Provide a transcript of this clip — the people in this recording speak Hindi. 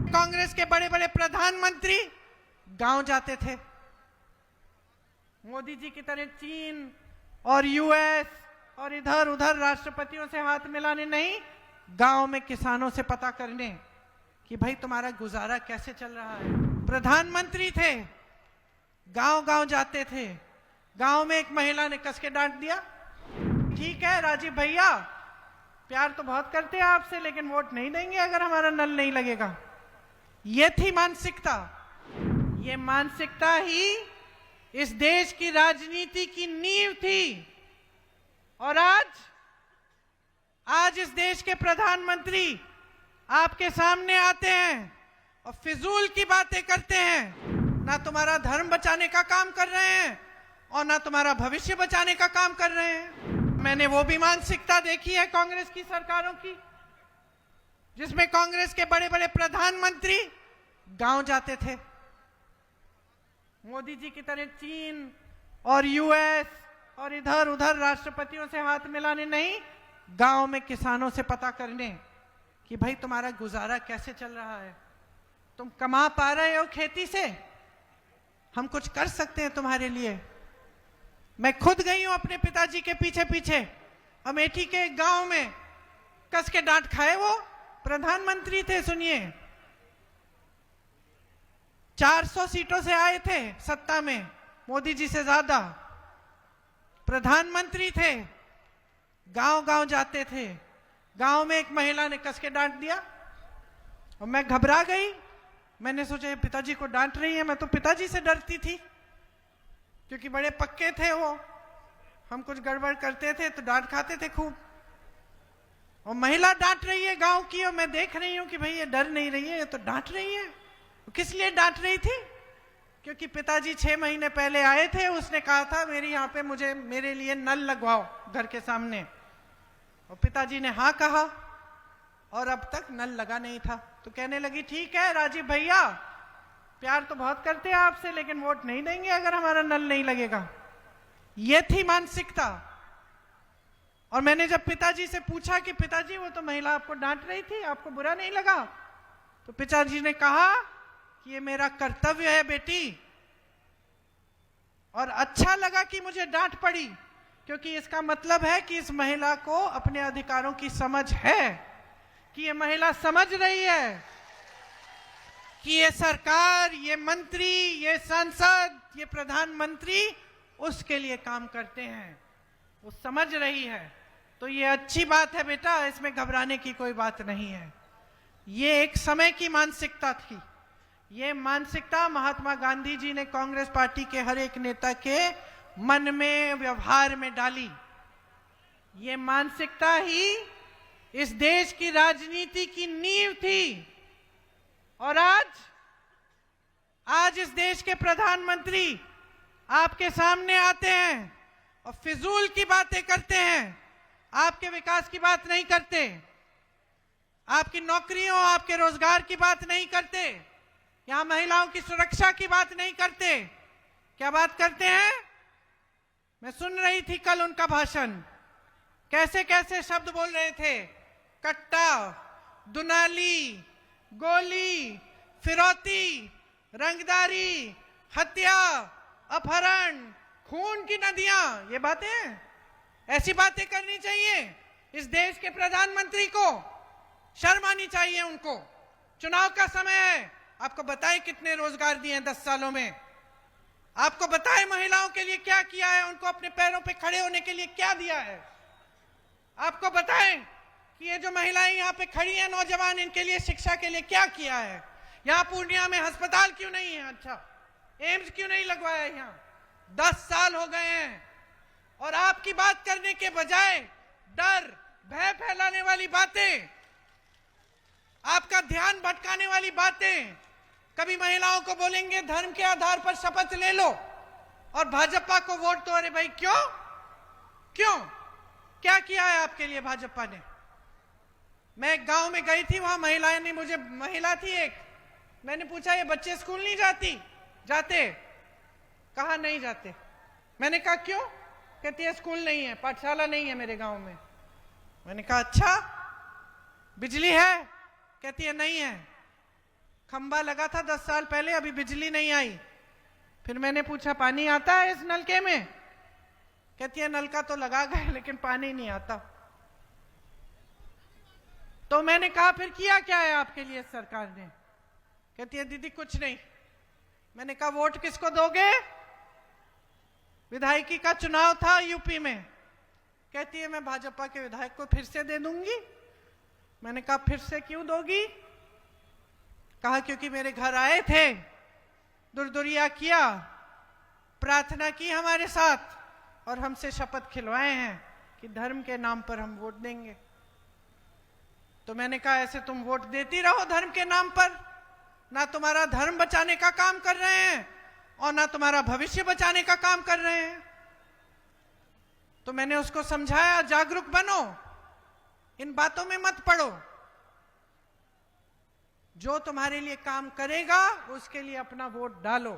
कांग्रेस के बड़े बड़े प्रधानमंत्री गांव जाते थे। मोदी जी की तरह चीन और यूएस और इधर उधर राष्ट्रपतियों से हाथ मिलाने नहीं, गांव में किसानों से पता करने कि भाई तुम्हारा गुजारा कैसे चल रहा है। प्रधानमंत्री थे, गांव गांव जाते थे। गांव में एक महिला ने कस के डांट दिया, ठीक है राजीव भैया, प्यार तो बहुत करते हैं आपसे, लेकिन वोट नहीं देंगे अगर हमारा नल नहीं लगेगा। ये थी मानसिकता। ये मानसिकता ही इस देश की राजनीति की नींव थी। और आज इस देश के प्रधानमंत्री आपके सामने आते हैं और फिजूल की बातें करते हैं। ना तुम्हारा धर्म बचाने का काम कर रहे हैं और ना तुम्हारा भविष्य बचाने का काम कर रहे हैं। मैंने वो भी मानसिकता देखी है कांग्रेस की सरकारों की, जिसमें कांग्रेस के बड़े बड़े प्रधानमंत्री गांव जाते थे। मोदी जी की तरह चीन और यूएस और इधर उधर राष्ट्रपतियों से हाथ मिलाने नहीं, गांव में किसानों से पता करने कि भाई तुम्हारा गुजारा कैसे चल रहा है, तुम कमा पा रहे हो खेती से, हम कुछ कर सकते हैं तुम्हारे लिए। मैं खुद गई हूं अपने पिताजी के पीछे पीछे, अमेठी के एक गांव में कस के डांट खाए। वो प्रधानमंत्री थे, सुनिए, 400 सीटों से आए थे सत्ता में, मोदी जी से ज्यादा। प्रधानमंत्री थे, गांव गांव जाते थे। गांव में एक महिला ने कस के डांट दिया और मैं घबरा गई। मैंने सोचा ये पिताजी को डांट रही है, मैं तो पिताजी से डरती थी क्योंकि बड़े पक्के थे वो, हम कुछ गड़बड़ करते थे तो डांट खाते थे खूब। और महिला डांट रही है गांव की, और मैं देख रही हूं कि भाई ये डर नहीं रही है, ये तो डांट रही है। किस लिए डांट रही थी? क्योंकि पिताजी 6 महीने पहले आए थे, उसने कहा था मेरी यहाँ पे मेरे लिए नल लगवाओ घर के सामने, और पिताजी ने हाँ कहा और अब तक नल लगा नहीं था। तो कहने लगी ठीक है राजीव भैया, प्यार तो बहुत करते हैं आपसे, लेकिन वोट नहीं देंगे अगर हमारा नल नहीं लगेगा। ये थी मानसिकता। और मैंने जब पिताजी से पूछा कि पिताजी वो तो महिला आपको डांट रही थी, आपको बुरा नहीं लगा? तो पिताजी ने कहा कि ये मेरा कर्तव्य है बेटी, और अच्छा लगा कि मुझे डांट पड़ी, क्योंकि इसका मतलब है कि इस महिला को अपने अधिकारों की समझ है, कि ये महिला समझ रही है कि ये सरकार, ये मंत्री, ये सांसद, ये प्रधानमंत्री उसके लिए काम करते हैं, वो समझ रही है। तो ये अच्छी बात है बेटा, इसमें घबराने की कोई बात नहीं है। ये एक समय की मानसिकता थी। ये मानसिकता महात्मा गांधी जी ने कांग्रेस पार्टी के हर एक नेता के मन में, व्यवहार में डाली। ये मानसिकता ही इस देश की राजनीति की नींव थी। और आज इस देश के प्रधानमंत्री आपके सामने आते हैं और फिजूल की बातें करते हैं, आपके विकास की बात नहीं करते, आपकी नौकरियों, आपके रोजगार की बात नहीं करते, यहां महिलाओं की सुरक्षा की बात नहीं करते। क्या बात करते हैं? मैं सुन रही थी कल उनका भाषण, कैसे कैसे शब्द बोल रहे थे, कट्टा, दुनाली, गोली, फिरौती, रंगदारी, हत्या, अपहरण, खून की नदियां, ये बातें, ऐसी बातें करनी चाहिए इस देश के प्रधानमंत्री को? शर्म आनी चाहिए उनको। चुनाव का समय है, आपको बताएं कितने रोजगार दिए हैं 10 सालों में, आपको बताएं महिलाओं के लिए क्या किया है, उनको अपने पैरों पे खड़े होने के लिए क्या दिया है, आपको बताएं कि ये जो महिलाएं यहाँ पे खड़ी हैं, नौजवान, इनके लिए शिक्षा के लिए क्या किया है। यहाँ पूर्णिया में अस्पताल क्यों नहीं है? अच्छा, एम्स क्यों नहीं लगवाया? यहाँ 10 साल हो गए हैं, और आपकी बात करने के बजाय डर, भय फैलाने वाली बातें, आपका ध्यान भटकाने वाली बातें, कभी महिलाओं को बोलेंगे धर्म के आधार पर शपथ ले लो, और भाजपा को वोट दो। अरे भाई क्यों? क्या किया है आपके लिए भाजपा ने? मैं एक गांव में गई थी, वहां महिलाएं ने मुझे, महिला थी एक, मैंने पूछा ये बच्चे स्कूल नहीं जाते? कहा नहीं जाते। मैंने कहा क्यों? कहती है स्कूल नहीं है, पाठशाला नहीं है मेरे गांव में। मैंने कहा अच्छा, बिजली है? कहती है नहीं है। खंबा लगा था 10 साल पहले, अभी बिजली नहीं आई। फिर मैंने पूछा पानी आता है इस नलके में? कहती है नलका तो लगा गए लेकिन पानी नहीं आता। तो मैंने कहा फिर किया क्या है आपके लिए सरकार ने? कहती है दीदी कुछ नहीं। मैंने कहा वोट किसको दोगे? विधायकी का चुनाव था यूपी में। कहती है मैं भाजपा के विधायक को फिर से दे दूंगी। मैंने कहा फिर से क्यों दोगी? कहा क्योंकि मेरे घर आए थे, दुरदुरिया किया, प्रार्थना की हमारे साथ और हमसे शपथ खिलवाए हैं कि धर्म के नाम पर हम वोट देंगे। तो मैंने कहा ऐसे तुम वोट देती रहो धर्म के नाम पर, ना तुम्हारा धर्म बचाने का काम कर रहे हैं और ना तुम्हारा भविष्य बचाने का काम कर रहे हैं। तो मैंने उसको समझाया जागरूक बनो, इन बातों में मत पड़ो, जो तुम्हारे लिए काम करेगा उसके लिए अपना वोट डालो।